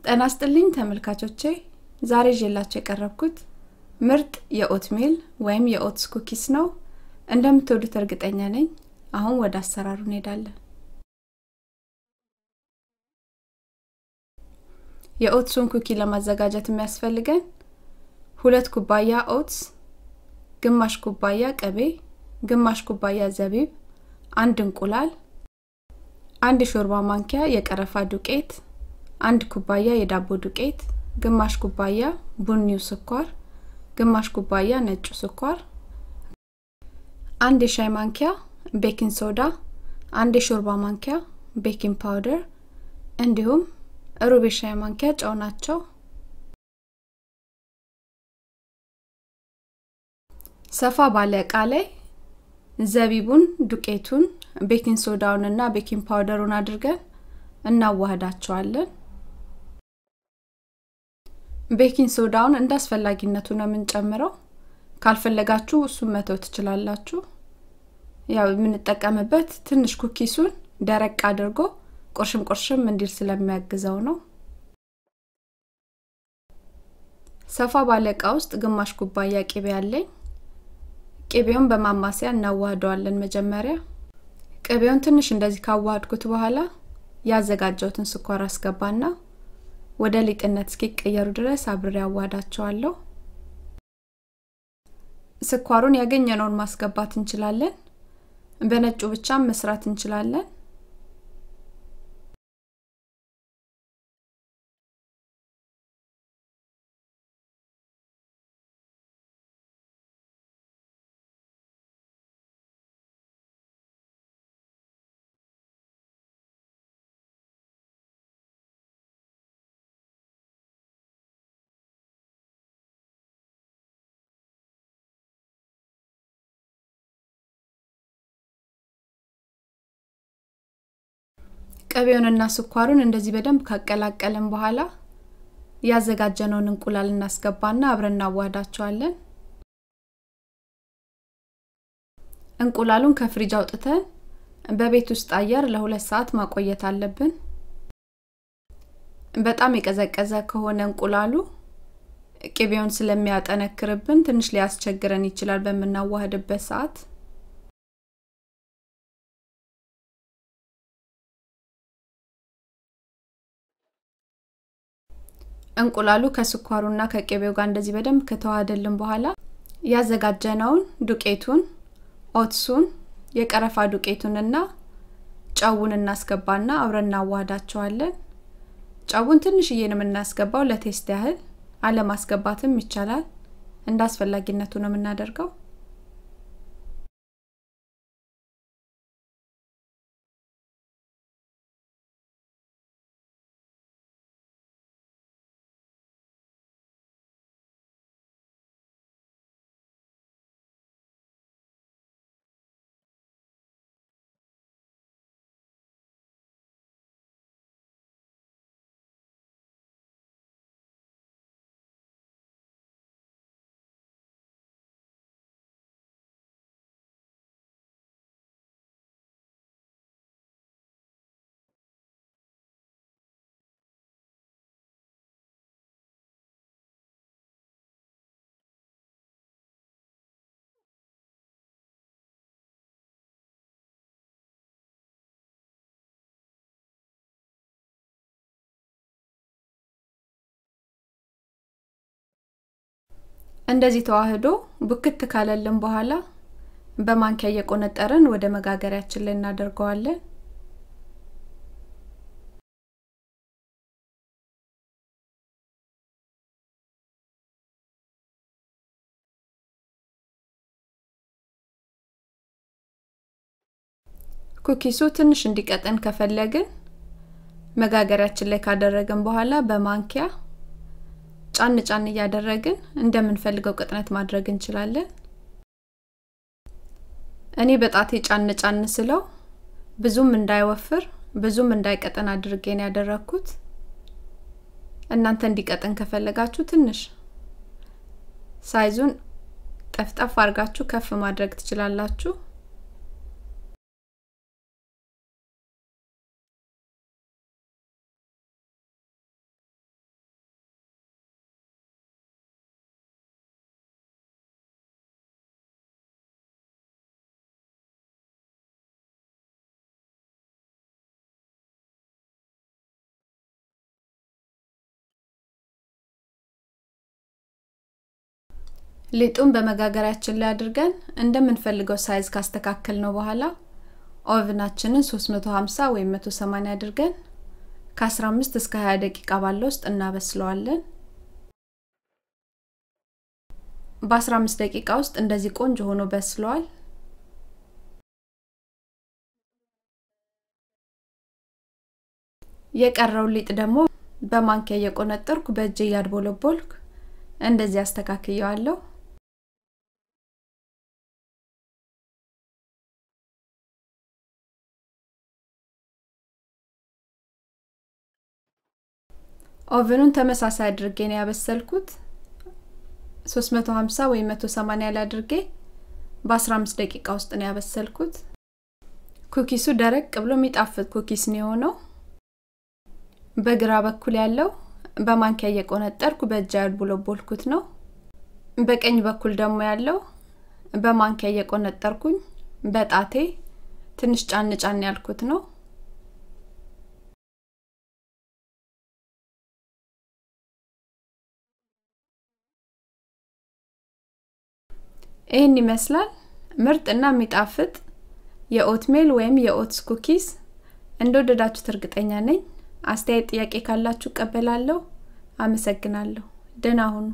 ጤና ይስጥልኝ ተመልካቾቼ ዛሬ ይዤላችሁ የቀረብኩት ምርጥ የኦትሚል ወይም የኦትስ ኩኪስ ነው እንደምትወዱት እርግጠኛ ነኝ አሁን ወደ አሰራሩ እንሄዳለን የኦትሱን ኩኪ ለማዘጋጀት የሚያስፈልገን 2 ኩባያ ኦትስ ግማሽ ኩባያ ቅቤ ግማሽ ኩባያ ዘቢብ 1 እንቁላል 1 ሾርባ ማንኪያ የቀረፋ ዱቄት 1 ኩባያ የዳቦ ዱቄት ግማሽ ኩባያ ቡኒው ስኳር ግማሽ ኩባያ ነጭ ስኳር 1 ሻይ ማንኪያ ቤኪንግ ሶዳ 1 ሾርባ ማንኪያ ቤኪንግ ፓውደር እንዲሁም ሩብ ሻይ ማንኪያ ጨው ናቸው ሰፋ ባለ ዕቃ ላይ ዘቢቡን ዱቄቱን ቤኪንግ ሶዳውንና ቤኪንግ ፓውደሩን አድርገን እናዋህዳቸዋለን ቤኪንግ ሶዳውን እንዳስፈላጊነቱ ነው የምንጨምረው ካልፈለጋችሁ እሱን መተው ትችላላችሁ ያው የምንጠቀምበት ትንሽ ኩኪሱን ደረቅ አድርጎ ቆርሽም እንዲል ስለሚያግዘው ነው ሰፋ ባለ ዕቃ ውስጥ ግማሽ ኩባያ ቅቤ አለኝ ቅቤውን በማማሲያ እናዋህደዋለን መጀመሪያ ቅቤውን ትንሽ እንደዚህ ካዋሃድኩት በኋላ ያዘጋጀሁትን ስኳር አስገባና ወደ ሊጥነት እስኪቀየሩ ድረስ አብሬ አዋህዳቸዋለሁ ስኳሩን ያገኘነውን ማስገባት እንችላለን በነጩ ብቻ መስራት እንችላለን ቅቤውንና ስኳሩን እንደዚህ በደንብ ካቀላቀለን በኋላ ያዘጋጀነውን እንቁላል እናስገባና አብረን እናዋህዳቸዋለን እንቁላሉን ከፍሪጅ አውጥተን በቤት ውስጥ አየር ለ2 ሰዓት ማቆየት አለብን በጣም የቀዘቀዘ ከሆነ እንቁላሉ ቅቤውን ስለሚያጠነክርብን ትንሽ ሊያስቸግረን ይችላል በመናዋህድበት ሰዓት እንቁላሉ ከስኳሩና ከቅቤው ጋር እንደዚህ በደንብ ከተዋሃደልን በኋላ ያዘጋጀነውን ዱቄቱን ኦትሱን የቀረፋ ዱቄቱንና ጨውን እናስገባና አብረን እናዋህዳቸዋለን ጨውን ትንሽዬ ነው የምናስገባው ለቴስት ያህል አለማስገባትም ይቻላል እንዳስፈላጊነቱ ነው የምናደርገው እንደዚህ ተዋህዶ ቡክት ካለልን በኋላ በማንኪያ እየቆነጠረን ወደ መጋገሪያችን ላይ እናደርገዋለን ኩኪሱ ትንሽ እንዲቀጠን ከፈለግን መጋገሪያችን ላይ ካደረግን በኋላ በማንኪያ ጫን ያደረግን እንደምንፈልገው ቅጥነት ማድረግ እንችላለን እኔ በጣቴ ጫን ስለው ብዙም እንዳይወፍር ብዙም እንዳይቀጠን አድርጌ ነው ያደረኩት እናንተ እንዲቀጠን ከፈለጋችሁ ትንሽ ሳይዙን ጠፍጠፍ አርጋችሁ ከፍ ማድረግ ትችላላችሁ ሊጡን በመጋገሪያችን ላይ አድርገን እንደምንፈልገው ሳይዝ ካስተካከልነው በኋላ ኦቨናችንን 350 ወይ 180 አድርገን ከ15 እስከ 20 ደቂቃ ባለው ውስጥ እናበስለዋለን። በ15 ደቂቃ ውስጥ እንደዚህ ቆንጆ ሆኖ በስሏል። የቀረው ሊጥ ደግሞ በማንኪያ እየቆነጠርኩ በእጄ ያድቦለቦልኩ እንደዚህ አስተካክየዋለሁ። ኦቨኑን ተመሳሳይ አድርጌ ነው ያበሰልኩት። 350 ወይ 180 ላይ አድርጌ በ15 ደቂቃ ውስጥ ነው ያበሰልኩት። ኩኪሱ ደረቅ ብሎ የሚጣፍጥ ኩኪስ ነው የሆነው። በግራ በኩል ያለው በማንኪያ እየቆነጠርኩ በእጄ ያድቦለቦልኩት ነው። በቀኝ በኩል ደግሞ ያለው በማንኪያ እየቆነጠርኩኝ በጣቴ ትንሽ ጫን ያልኩት ነው። ይሄን ይመስላል ምርጥና የሚጣፍጥ የኦትሜል ወይም የኦትስ ኩኪስ። እንደወደዳችሁት እርግጠኛ ነኝ። አስተያየት ጥያቄ ካላችሁ ቀበላለሁ። አመሰግናለሁ። ደህና ሁኑ።